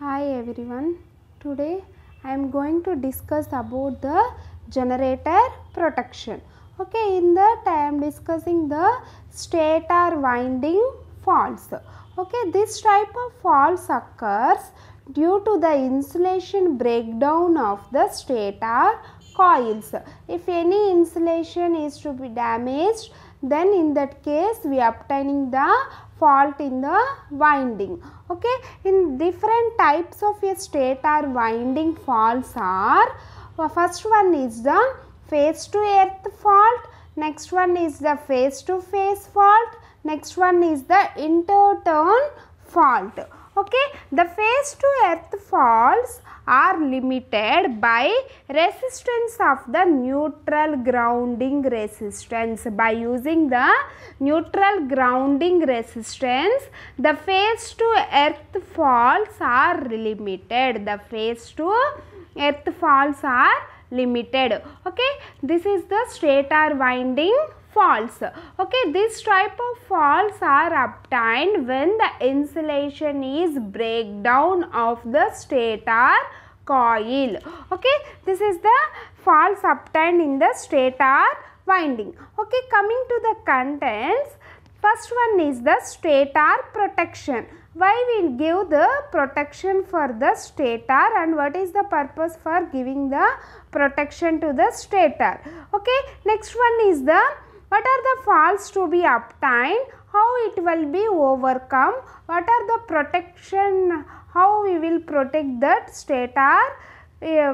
Hi everyone. Today I am going to discuss about the generator protection. Okay, in that I am discussing the stator winding faults. Okay, this type of faults occurs due to the insulation breakdown of the stator coils. If any insulation is to be damaged, then in that case we are obtaining the fault in the winding. Okay, in different types of a stator winding faults are, first one is the face to earth fault, next one is the face to face fault, next one is the interturn fault. Okay, the face to earth faults are limited by resistance of the neutral grounding resistance. By using the neutral grounding resistance, the face to earth faults are limited. The face to earth faults are limited. Okay, this is the stator winding faults. Okay, this type of faults are obtained when the insulation is breakdown of the stator coil. Okay, this is the faults obtained in the stator winding. Okay, coming to the contents, first one is the stator protection. Why we will give the protection for the stator and what is the purpose for giving the protection to the stator. Okay, next one is the what are the faults to be obtained, how it will be overcome, what are the protection, how we will protect that stator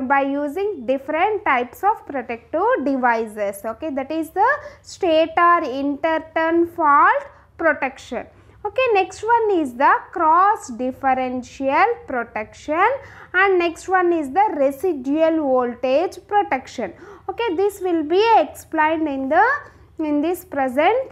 by using different types of protective devices. Okay, that is the stator interturn fault protection. Okay, next one is the cross differential protection and next one is the residual voltage protection. Okay, this will be explained in this present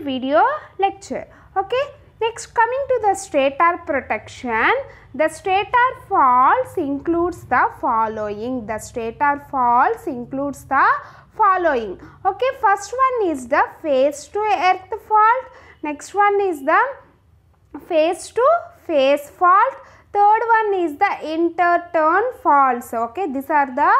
video lecture. Okay, next coming to the stator protection, the stator faults includes the following. The stator faults includes the following. Okay, first one is the face to earth fault, next one is the face to face fault, third one is the interturn faults. Okay, these are the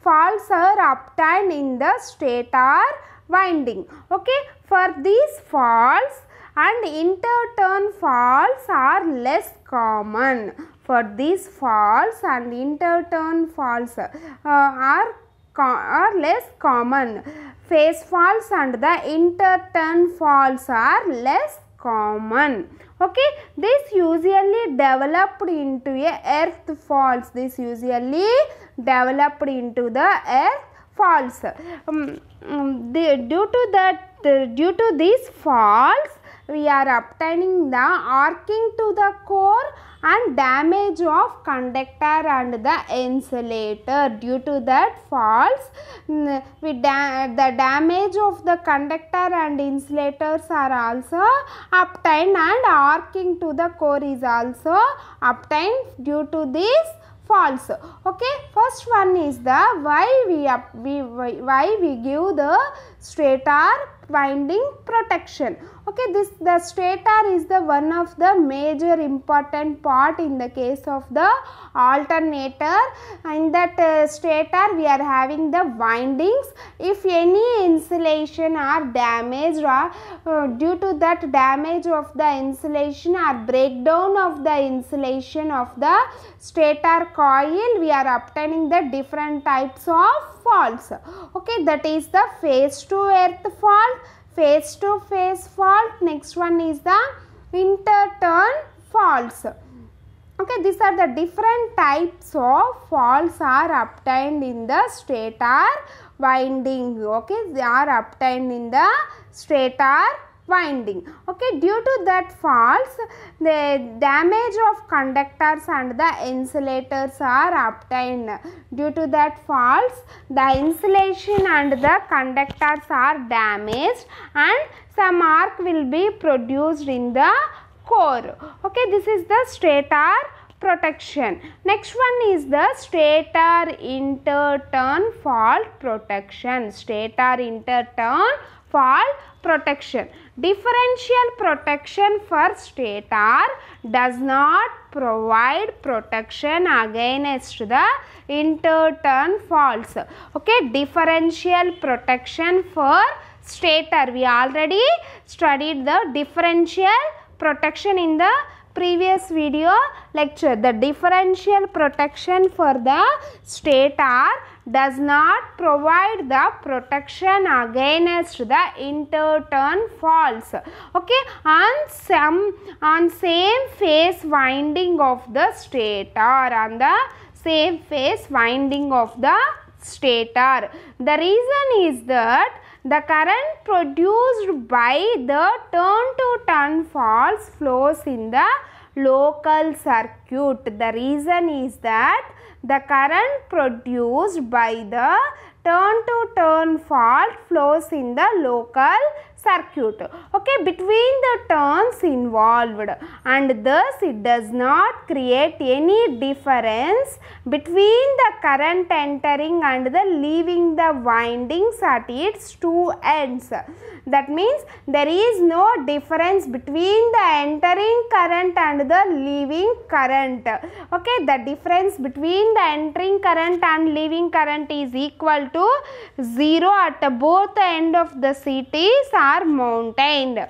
faults are obtained in the stator winding. Okay, for these faults and interturn faults are less common. For these faults and interturn faults are less common. Face faults and the interturn faults are less common. Okay, this usually developed into a earth faults. This usually developed into the earth faults. Due to these faults, we are obtaining the arcing to the core and damage of conductor and the insulator. Due to that faults, the damage of the conductor and insulators are also obtained and arcing to the core is also obtained due to these faults. Okay, first one is the why we give the stator winding protection. Okay, the stator is the one of the major important part in the case of the alternator. In that stator we are having the windings. If any insulation are damaged or due to that damage of the insulation or breakdown of the insulation of the stator coil, we are obtaining the different types of faults. Okay, that is the face to earth fault, face to face fault, next one is the interturn faults. Okay, these are the different types of faults are obtained in the stator winding. Okay, they are obtained in the stator winding. Okay, due to that faults, the damage of conductors and the insulators are obtained. Due to that faults, the insulation and the conductors are damaged and some arc will be produced in the core. Okay, this is the stator protection. Next one is the stator interturn fault protection. Stator interturn fault protection. Differential protection for stator does not provide protection against the interturn faults. Okay, differential protection for stator. We already studied the differential protection in the previous video lecture. The differential protection for the stator does not provide the protection against the interturn faults. Okay, on same phase winding of the stator, on the same phase winding of the stator. The reason is that the current produced by the turn-to-turn faults flows in the local circuit. The reason is that the current produced by the turn-to-turn fault flows in the local circuit, okay, between the turns involved, and thus it does not create any difference between the current entering and the leaving the windings at its two ends. That means there is no difference between the entering current and the leaving current. Okay, the difference between the entering current and leaving current is equal to 0 at both ends of the CTs are mounted.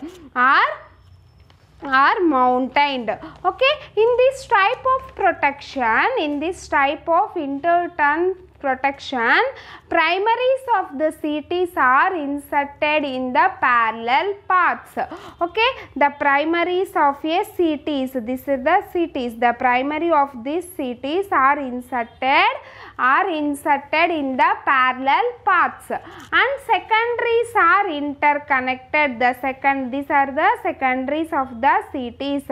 Okay, in this type of protection, in this type of interturn protection, primaries of the CTs are inserted in the parallel paths. Okay, the primaries of a CTs, this is the CTs, the primary of these CTs are inserted in the parallel paths, and secondaries are interconnected. These are the secondaries of the CTs.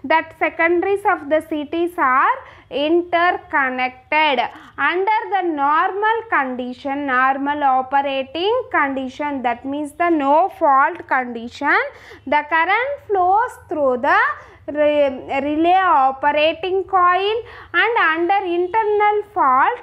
That secondaries of the CTs are interconnected under the normal condition, normal operating condition, that means the no fault condition. The current flows through the relay operating coil, and under internal fault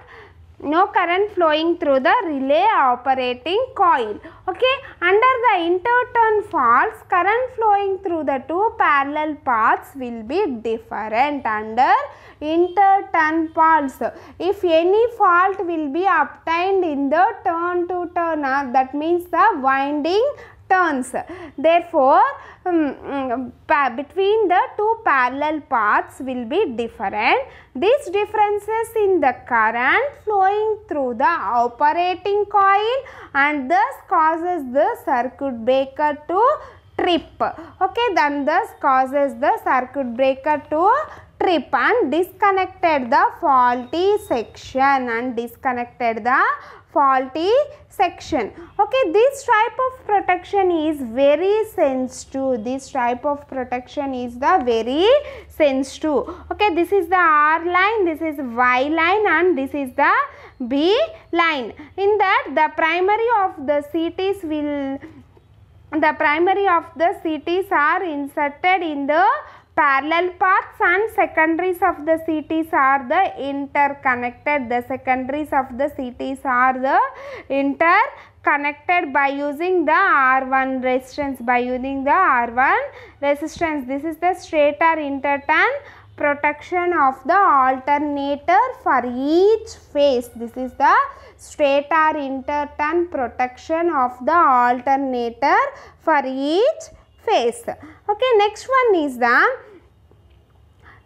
no current flowing through the relay operating coil. Okay, under the interturn faults, current flowing through the two parallel paths will be different under interturn faults. If any fault will be obtained in the turn to turn, that means the winding turns. Therefore, between the two parallel paths will be different. These differences in the current flowing through the operating coil and thus causes the circuit breaker to trip. Okay, then thus causes the circuit breaker to trip and disconnected the faulty section, Okay, this type of protection is very sensitive. This type of protection is the very sensitive. Okay, this is the R line, this is Y line, and this is the B line. In that, the primary of the CTs are inserted in the parallel paths, and secondaries of the CTs are the interconnected. The secondaries of the CTs are the interconnected by using the R1 resistance. This is the stator interturn protection of the alternator for each phase. This is the stator interturn protection of the alternator for each phase. Okay, next one is the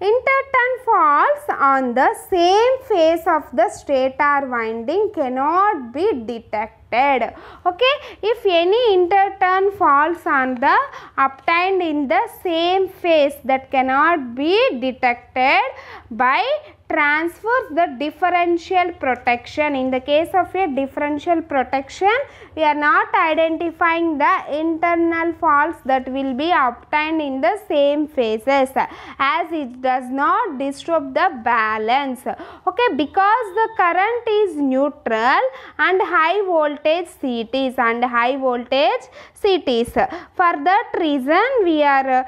interturn faults on the same phase of the stator winding cannot be detected. Okay, if any interturn faults on the obtained in the same phase, that cannot be detected by transfers the differential protection. In the case of a differential protection, we are not identifying the internal faults that will be obtained in the same phases, as it does not disturb the balance. Okay, because the current is neutral and high voltage voltage CTs and high voltage CTs. For that reason we are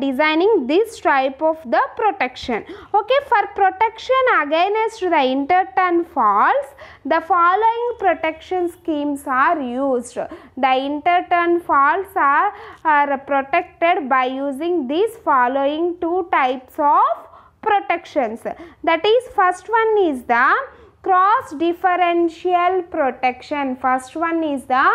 designing this type of the protection. Okay, for protection against the interturn faults, the following protection schemes are used. The interturn faults are protected by using these following two types of protections. That is, first one is the cross differential protection. First one is the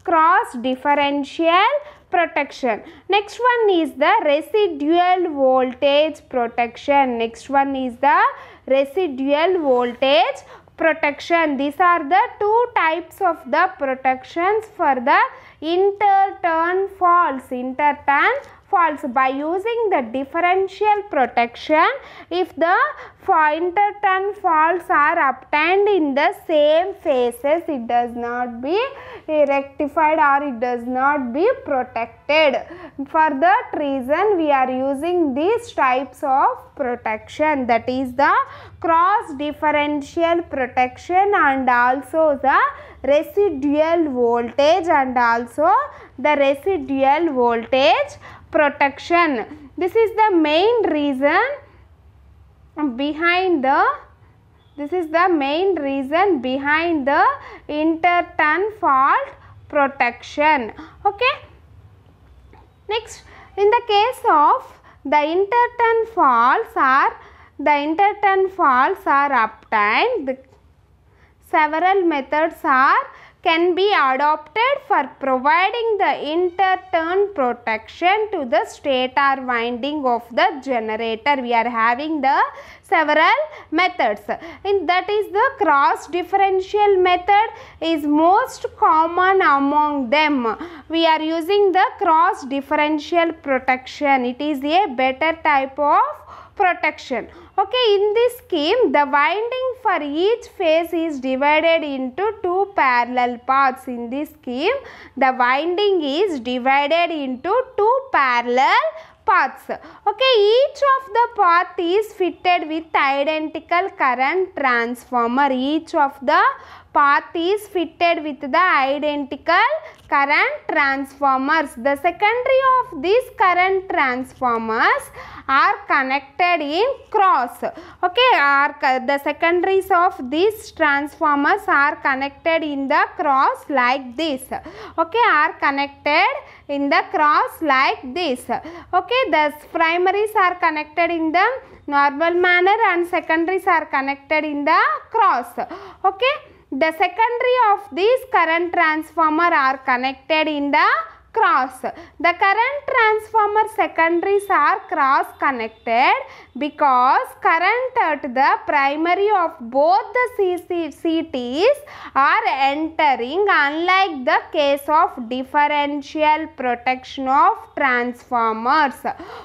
cross differential protection. Next one is the residual voltage protection. Next one is the residual voltage protection. These are the two types of the protections for the interturn faults. By using the differential protection, if the interturn faults are obtained in the same phases, it does not be rectified or it does not be protected. For that reason we are using these types of protection, that is the cross differential protection and also the residual voltage and also the residual voltage protection. This is the main reason behind the interturn fault protection. Okay. Next, in the case of the interturn faults are obtained, several methods can be adopted for providing the interturn protection to the stator winding of the generator. We are having the several methods. That is the cross differential method is most common among them. We are using the cross differential protection. It is a better type of protection. Okay, in this scheme the winding for each phase is divided into two parallel paths. In this scheme the winding is divided into two parallel paths. Okay, each of the path is fitted with identical current transformer. Each of the path is fitted with the identical current transformers. The secondary of these current transformers are connected in cross. Okay, the secondaries of these transformers are connected in the cross like this. Okay, are connected in the cross like this. Okay, the primaries are connected in the normal manner and secondaries are connected in the cross. Okay, the secondary of these current transformer are connected in the cross. The current transformer secondaries are cross connected because current at the primary of both the CTs are entering, unlike the case of differential protection of transformers.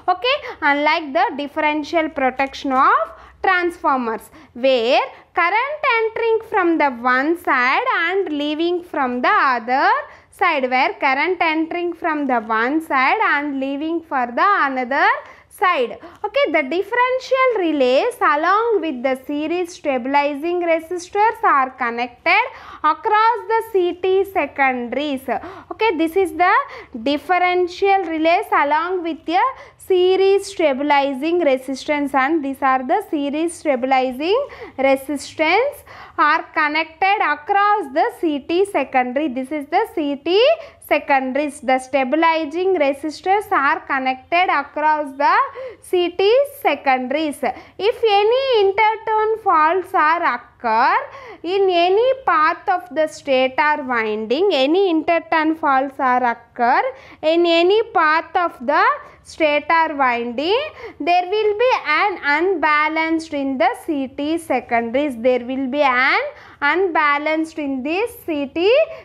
Okay, unlike the differential protection of transformers where current entering from the one side and leaving from the other side, where current entering from the one side and leaving for the another side. Okay, the differential relays along with the series stabilizing resistors are connected across the CT secondaries. Okay, this is the differential relays along with the series stabilizing resistance, and these are the series stabilizing resistance are connected across the CT secondary. This is the CT secondaries. The stabilizing resistors are connected across the CT secondaries. If any interturn faults are occur in any path of the stator winding, any interturn faults are occur in any path of the stator winding, there will be an unbalanced in the CT secondaries. There will be an unbalanced in this CT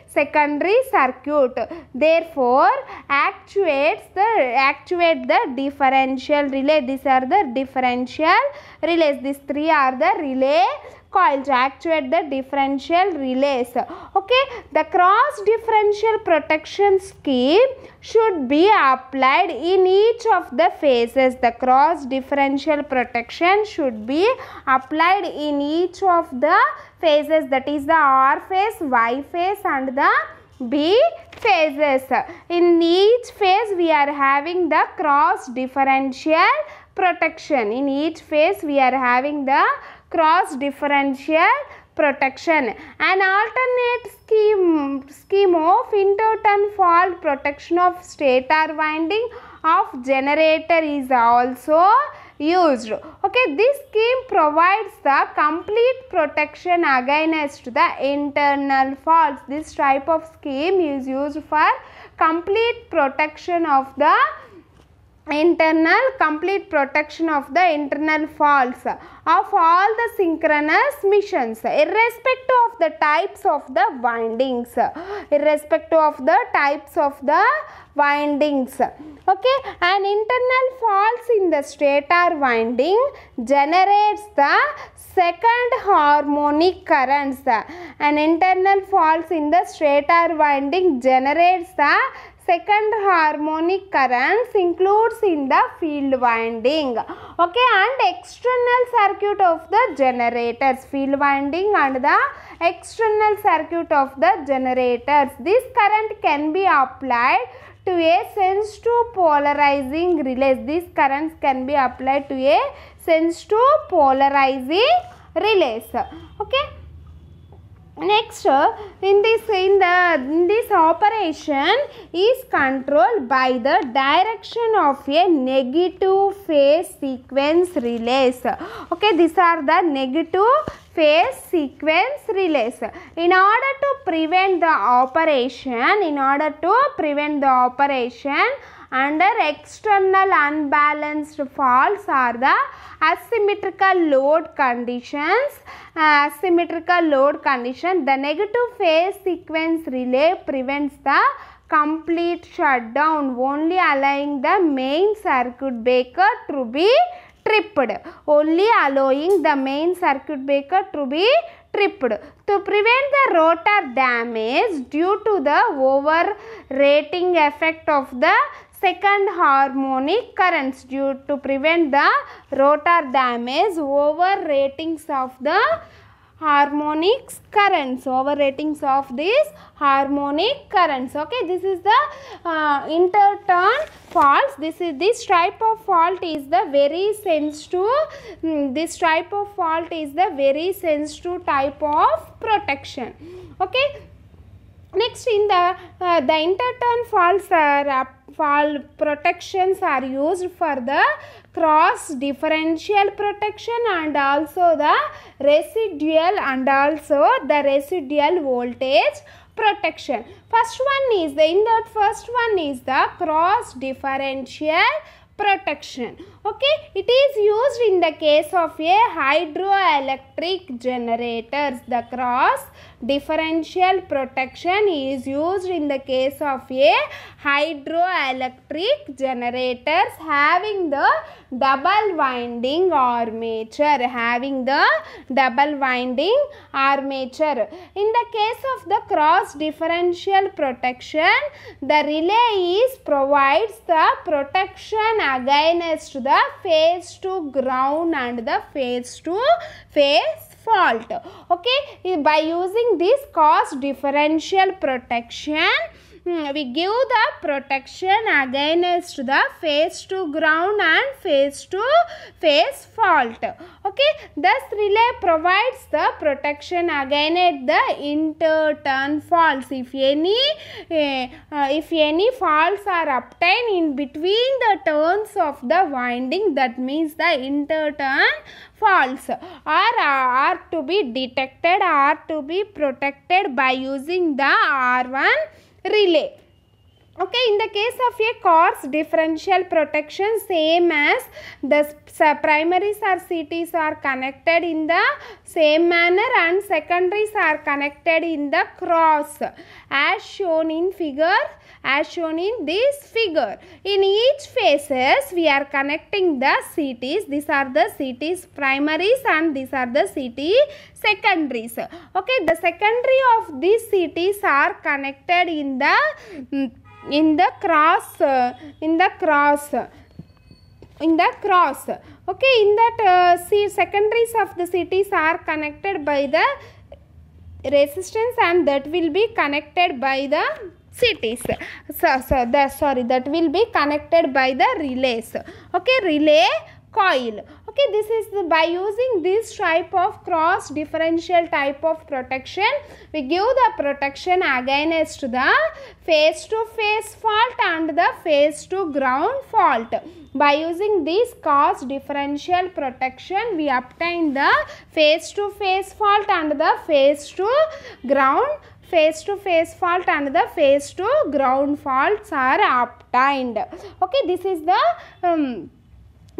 secondary circuit. Therefore, actuate the differential relay. These are the differential relays. These three are the relay coil to actuate the differential relays. Okay, the cross differential protection scheme should be applied in each of the phases. The cross differential protection should be applied in each of the phases, that is the R phase, Y phase and the B phases. In each phase we are having the cross differential protection. In each phase we are having the cross differential protection. An alternate scheme of interturn fault protection of stator winding of generator is also used. Okay, this scheme provides the complete protection against the internal faults. This type of scheme is used for complete protection of the complete protection of the internal faults of all the synchronous missions, irrespective of the types of the windings. Irrespective of the types of the windings. Okay, an internal faults in the stator winding generates the second harmonic currents. An internal faults in the stator winding generates the second harmonic currents includes in the field winding. Okay, and external circuit of the generators, field winding and the external circuit of the generators. This current can be applied to a sensitive polarizing relays. These currents can be applied to a sensitive polarizing relays. Okay. Next, in this operation is controlled by the direction of a negative phase sequence relays. Okay, these are the negative phase sequence relays. In order to prevent the operation under external unbalanced faults are the asymmetrical load conditions. The negative phase sequence relay prevents the complete shutdown, only allowing the main circuit breaker to be tripped. To prevent the rotor damage due to the overrating effect of the second harmonic currents, to prevent the rotor damage, overratings of the harmonic currents, Okay, this is the interturn faults. This type of fault is the very sensitive. This type of fault is the very sensitive type of protection. Okay. Next, in the interturn faults protections are used for the cross differential protection and also the residual voltage protection. First one is the cross differential protection. Okay, it is used in the case of a hydroelectric generators. The cross differential protection is used in the case of a hydroelectric generators having the double winding armature. In the case of the cross differential protection, the relay provides the protection against the phase to ground and the phase to phase fault. Okay, by using this cross differential protection, we give the protection against the phase to ground and phase to phase fault. Okay, thus relay provides the protection against the interturn faults. If any faults are obtained in between the turns of the winding, that means the interturn faults are to be detected, are to be protected by using the R1 relay. Okay, in the case of a coarse differential protection, same as the primaries or CTs are connected in the same manner and secondaries are connected in the cross as shown in this figure. In each phases we are connecting the CTs. These are the CTs primaries and these are the CT secondaries. Okay, the secondary of these CTs are connected in the cross. Okay, in that secondaries of the CTs are connected by the resistance and that will be connected by the CTs. That will be connected by the relays. Okay, relay coil. Okay, this is by using this type of cross differential type of protection, we give the protection against the phase to phase fault and the phase to ground fault. By using this cross differential protection, we obtain the phase to phase fault and the phase to ground fault and the phase to ground faults are obtained. Okay, this is the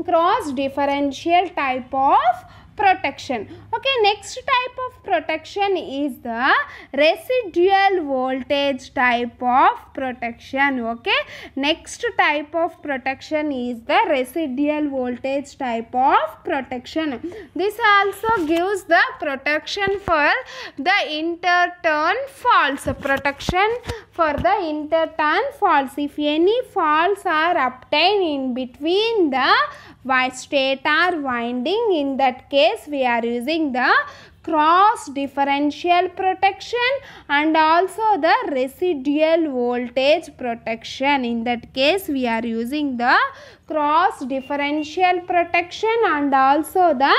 cross differential type of protection. Okay, next type of protection is the residual voltage type of protection. Okay, next type of protection is the residual voltage type of protection. This also gives the protection for the interturn faults. Protection for the interturn faults. If any faults are obtained in between the stator winding, in that case we are using the cross differential protection and also the residual voltage protection. In that case we are using the cross differential protection and also the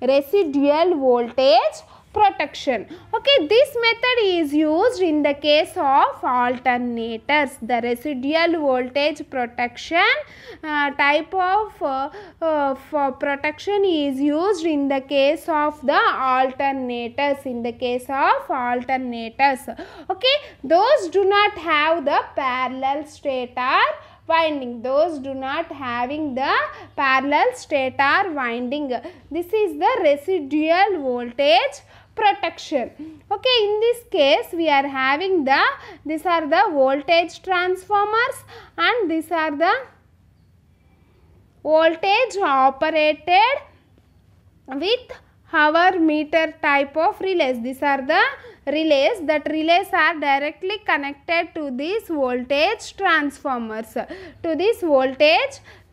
residual voltage protection. Okay, this method is used in the case of alternators. The residual voltage protection type of protection is used in the case of the alternators. Okay, those do not have the parallel stator winding. Those do not having the parallel stator winding. This is the residual voltage protection. Okay, in this case we are having these are the voltage transformers and these are the voltage operated with hour meter type of relays. These are the relays. That relays are directly connected to these voltage transformers.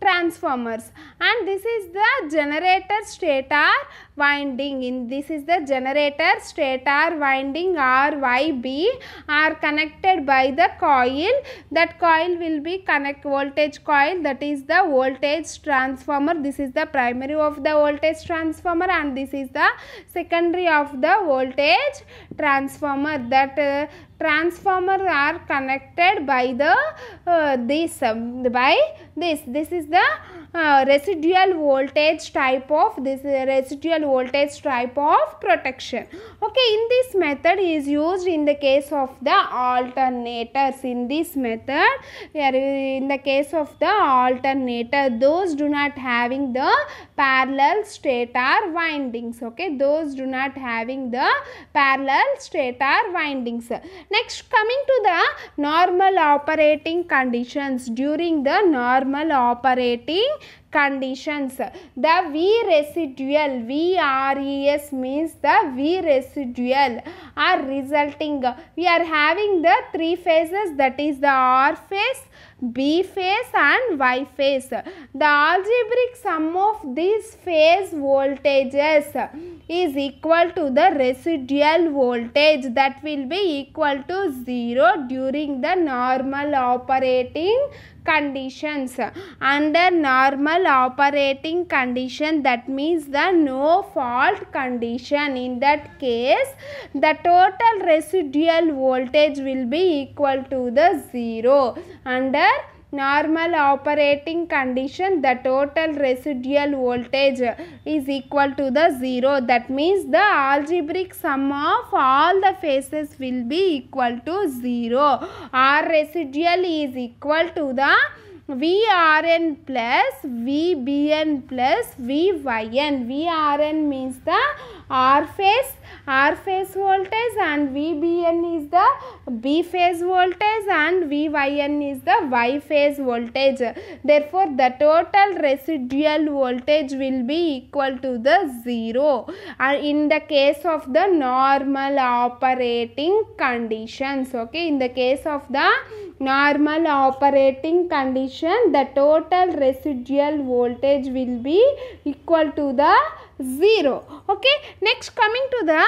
And this is the generator stator winding. This is the generator stator winding RYB are connected by the coil. That coil will be voltage coil, that is the voltage transformer. This is the primary of the voltage transformer and this is the secondary of the voltage transformer. That transformer are connected by this is the residual voltage type of protection. Okay, in this method is used in the case of the alternators. In this method we are in the case of the alternator, those do not having the parallel stator windings. Okay, those do not having the parallel stator windings. Next, coming to the normal operating conditions. During the normal operating conditions, the V residual, VRES means the V residual are resulting. We are having the three phases, that is the R phase, B phase and Y phase. The algebraic sum of these phase voltages is equal to the residual voltage, that will be equal to 0 during the normal operating conditions. Under normal operating condition, that means the no fault condition, in that case the total residual voltage will be equal to the 0. Under normal operating condition, the total residual voltage is equal to the 0. That means the algebraic sum of all the phases will be equal to 0. R residual is equal to the Vrn plus Vbn plus Vyn. Vrn means the R phase voltage, and Vbn is the B phase voltage, and Vyn is the Y phase voltage. Therefore, the total residual voltage will be equal to the 0 in the case of the normal operating conditions. Okay, in the case of the normal operating condition, the total residual voltage will be equal to the 0. Okay, next coming to the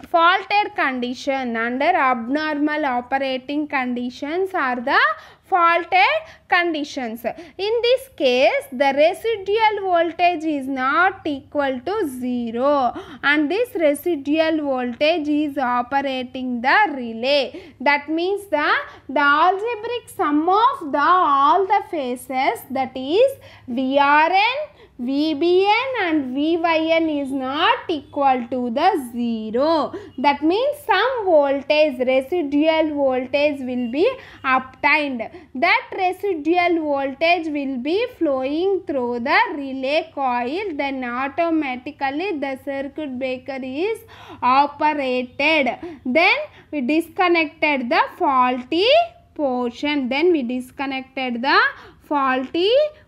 faulted condition. Under abnormal operating conditions are the faulted conditions. In this case, the residual voltage is not equal to 0, and this residual voltage is operating the relay. That means the algebraic sum of all the phases, that is Vrn, Vbn and Vyn is not equal to the 0. That means some voltage, residual voltage will be obtained. That residual voltage will be flowing through the relay coil. Then automatically the circuit breaker is operated. Then we disconnected the faulty portion.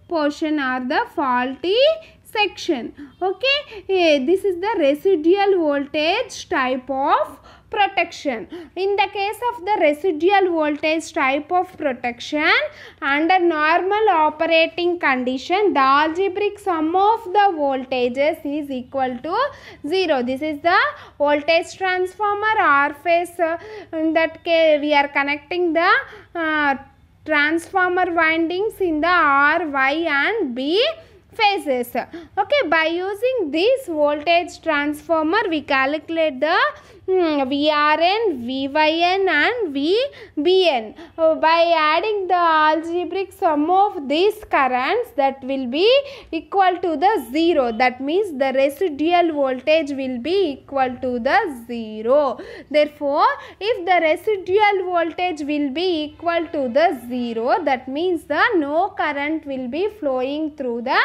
Portion or the faulty section. Okay, this is the residual voltage type of protection. In the case of the residual voltage type of protection, under normal operating condition, the algebraic sum of the voltages is equal to 0. This is the voltage transformer R phase. In that case, we are connecting the transformer windings in the R, Y and B phases. Okay, by using this voltage transformer, we calculate the Vrn, Vyn and Vbn. By adding the algebraic sum of these currents, that will be equal to the 0. That means the residual voltage will be equal to the 0. Therefore, if the residual voltage will be equal to the 0, that means the no current will be flowing through the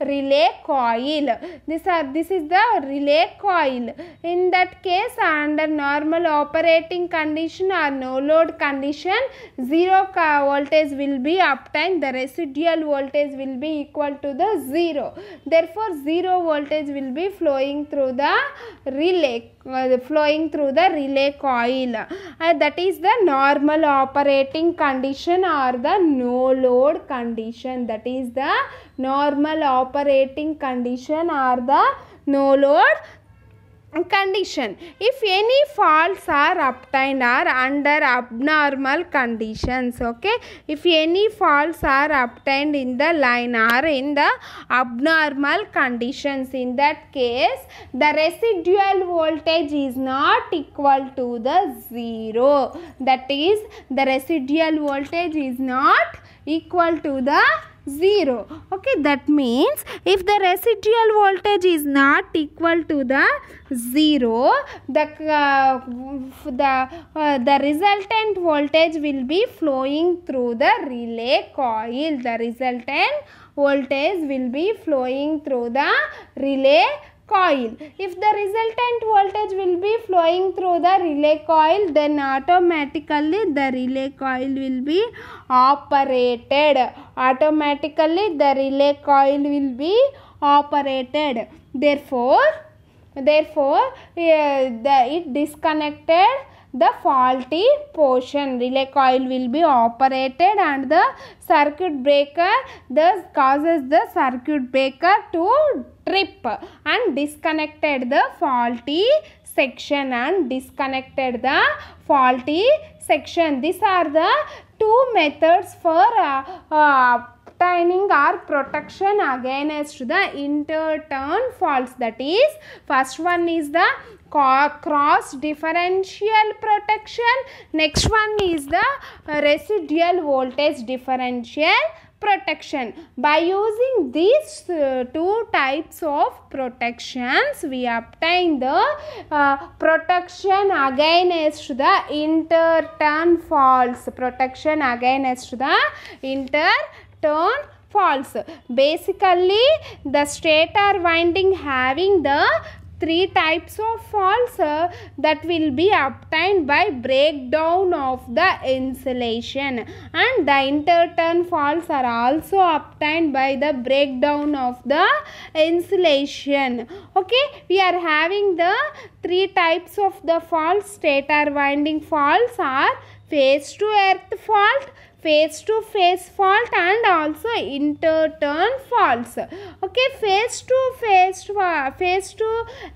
relay coil. This is the relay coil. In that case, under normal operating condition or no load condition, 0 voltage will be obtained. The residual voltage will be equal to the 0. Therefore, 0 voltage will be flowing through the relay coil. That is the normal operating condition or the no load condition. That is the normal operating condition or the no load condition. If any faults are obtained or under abnormal conditions, okay, if any faults are obtained in the line or in the abnormal conditions, in that case the residual voltage is not equal to the 0. That is, the residual voltage is not equal to the 0. Okay, that means if the residual voltage is not equal to the 0, the resultant voltage will be flowing through the relay coil. The resultant voltage will be flowing through the relay coil. If the resultant voltage will be flowing through the relay coil, then automatically the relay coil will be operated. Therefore, it disconnected the faulty portion. Relay coil will be operated and the circuit breaker thus causes the circuit breaker to trip and disconnected the faulty section These are the two methods for obtaining or protection against the interturn faults. That is, first one is the cross differential protection. Next one is the residual voltage differential protection. By using these two types of protections, we obtain the protection against the interturn faults. Protection against the interturn faults. Basically, the stator winding having the three types of faults that will be obtained by breakdown of the insulation, and the interturn faults are also obtained by the breakdown of the insulation. Okay, we are having the three types of the faults. Stator winding faults are face to earth fault, face to face fault, and also interturn faults. Okay, face to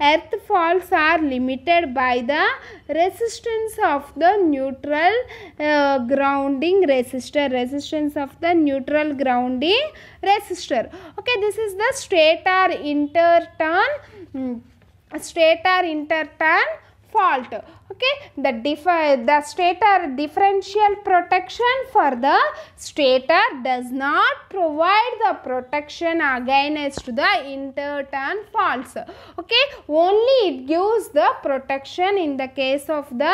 earth faults are limited by the resistance of the neutral grounding resistor. Resistance of the neutral grounding resistor. Okay, this is the stator interturn fault. Okay, the stator differential protection for the stator does not provide the protection against the interturn faults. Okay, only it gives the protection in the case of the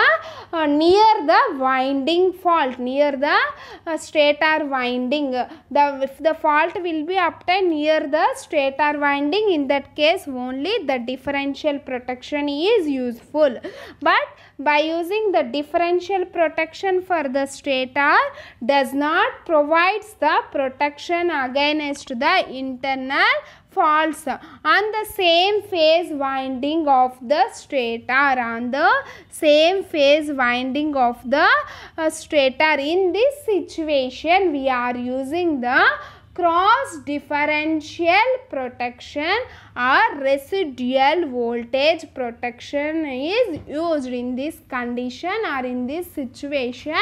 near the winding fault, near the stator winding. If the fault will be obtained near the stator winding, in that case only the differential protection is useful. But by using the differential protection for the stator does not provides the protection against the internal faults on the same phase winding of the stator, on the same phase winding of the stator. In this situation, we are using the cross differential protection or residual voltage protection is used. In this condition or in this situation,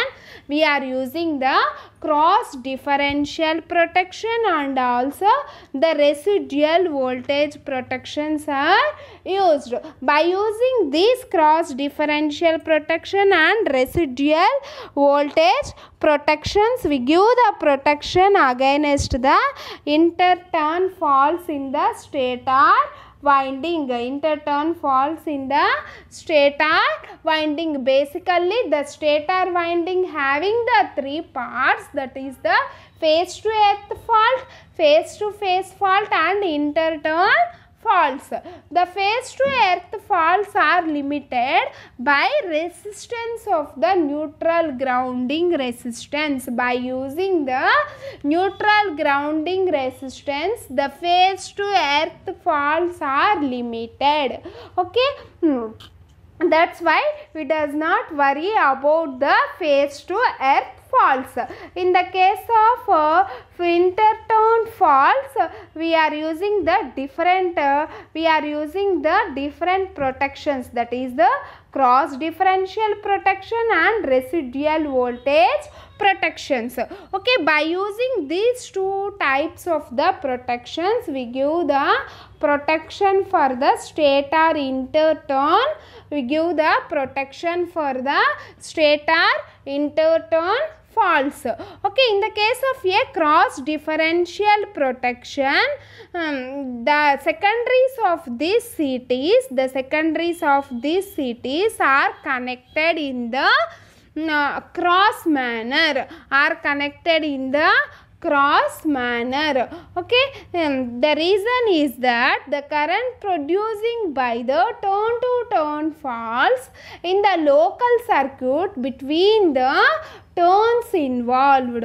we are using the cross differential protection and also the residual voltage protections are used. By using these cross differential protection and residual voltage protections, we give the protection against the interturn faults in the stator winding. Interturn faults in the stator winding. Basically, the stator winding having the three parts, that is the face to earth fault, face to face fault, and interturn faults. The face to earth faults are limited by resistance of the neutral grounding resistance. By using the neutral grounding resistance, the face to earth faults are limited. Okay, that's why we does not worry about the face to earth faults. In the case of interturn faults, we are using the different protections, that is the cross differential protection and residual voltage protections. Okay, by using these two types of the protections, we give the protection for the stator interturn, we give the protection for the stator interturn faults. Okay, in the case of a cross differential protection, the secondaries of these CTs are connected in the cross manner, Okay, the reason is that the current producing by the turn to turn faults in the local circuit between the turns involved,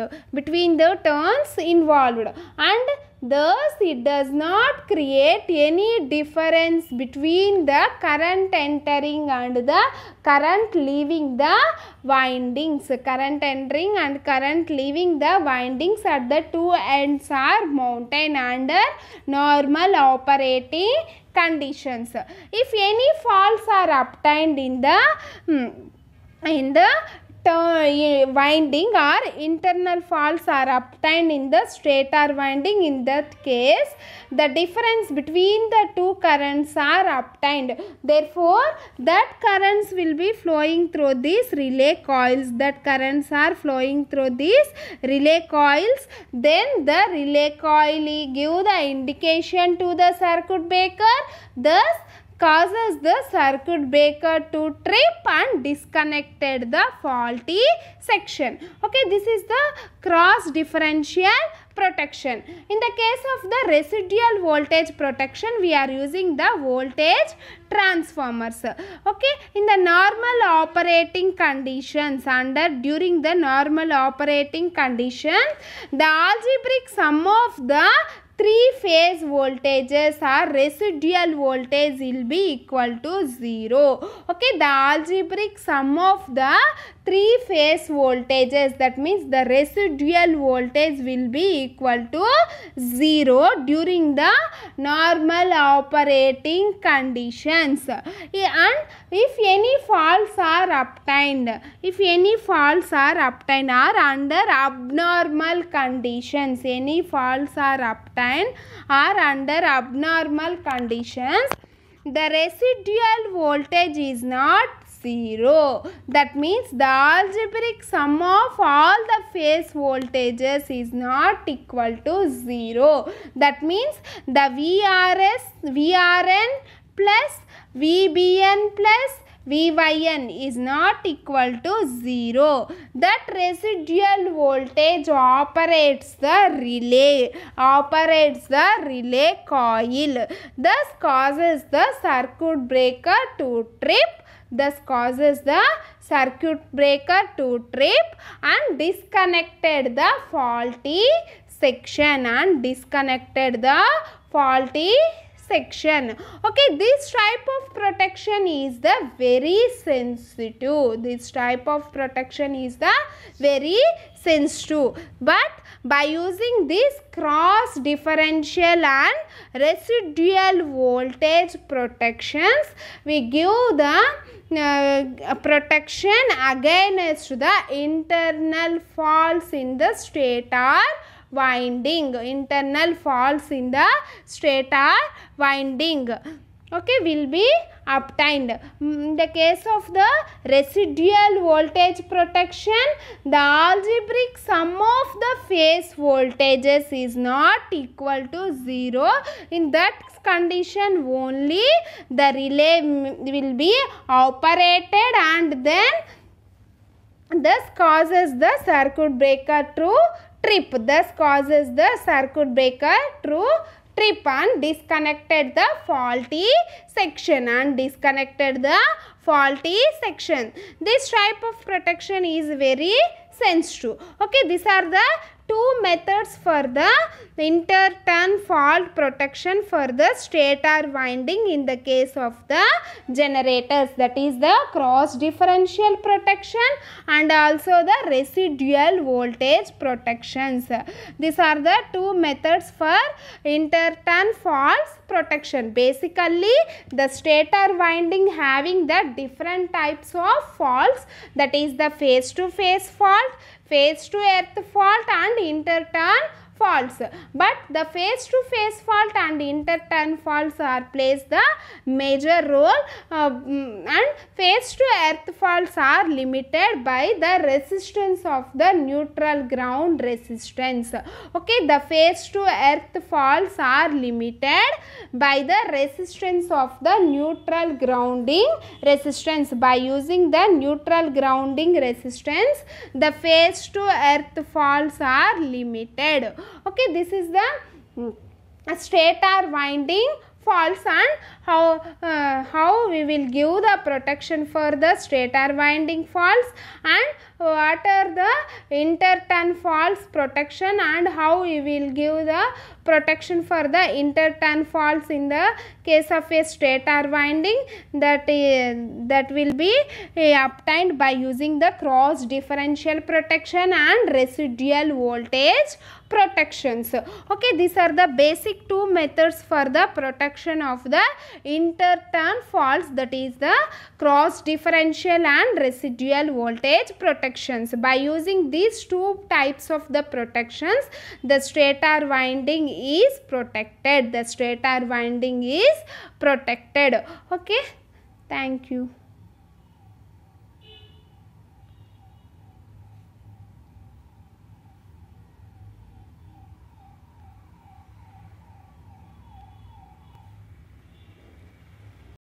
and thus it does not create any difference between the current entering and the current leaving the windings. Current entering and current leaving the windings at the two ends are mounted under normal operating conditions. If any faults are obtained in the winding or internal faults are obtained in the stator winding. In that case, the difference between the two currents are obtained. Therefore, that currents will be flowing through these relay coils. That currents are flowing through these relay coils. Then the relay coil give the indication to the circuit breaker. Thus, causes the circuit breaker to trip and disconnected the faulty section. Okay, this is the cross differential protection. In the case of the residual voltage protection, we are using the voltage transformers. Okay, in the normal operating conditions, during the normal operating conditions, the algebraic sum of the three-phase voltages or residual voltage will be equal to 0. Okay, the algebraic sum of the three-phase voltages, that means the residual voltage will be equal to 0 during the normal operating conditions. And if any faults are obtained, or under abnormal conditions, any faults are obtained or under abnormal conditions, the residual voltage is not 0. That means the algebraic sum of all the phase voltages is not equal to 0. That means the VRN plus VBN plus VYN is not equal to 0. That residual voltage operates the relay coil. Thus causes the circuit breaker to trip. And disconnected the faulty section. Okay, this type of protection is the very sensitive. But by using this cross differential and residual voltage protections, we give the protection against the internal faults in the stator winding. Okay, will be obtained. In the case of the residual voltage protection, the algebraic sum of the phase voltages is not equal to 0. In that condition only the relay will be operated, and then thus causes the circuit breaker to trip. And disconnected the faulty section. This type of protection is very sensitive. Okay, these are the two methods for the inter-turn fault protection for the stator winding in the case of the generators, that is the cross differential protection and also the residual voltage protections. These are the two methods for inter-turn faults protection. Basically, the stator winding having the different types of faults, that is the face-to-face fault, face-to-earth fault and inter-turn faults. But the face-to-face fault and inter-turn faults are plays the major role, and face-to-earth faults are limited by the resistance of the neutral ground resistance. Okay, the face-to-earth faults are limited by the resistance of the neutral grounding resistance. By using the neutral grounding resistance, the face-to-earth faults are limited. Okay, this is the stator winding faults and how we will give the protection for the stator winding faults, and what are the inter-turn faults protection, and how we will give the protection for the inter-turn faults in the case of a stator winding, that will be obtained by using the cross differential protection and residual voltage protections. Okay, these are the basic two methods for the protection of the interturn faults, that is the cross differential and residual voltage protections. By using these two types of the protections, the stator winding is protected. The stator winding is protected. Okay, thank you.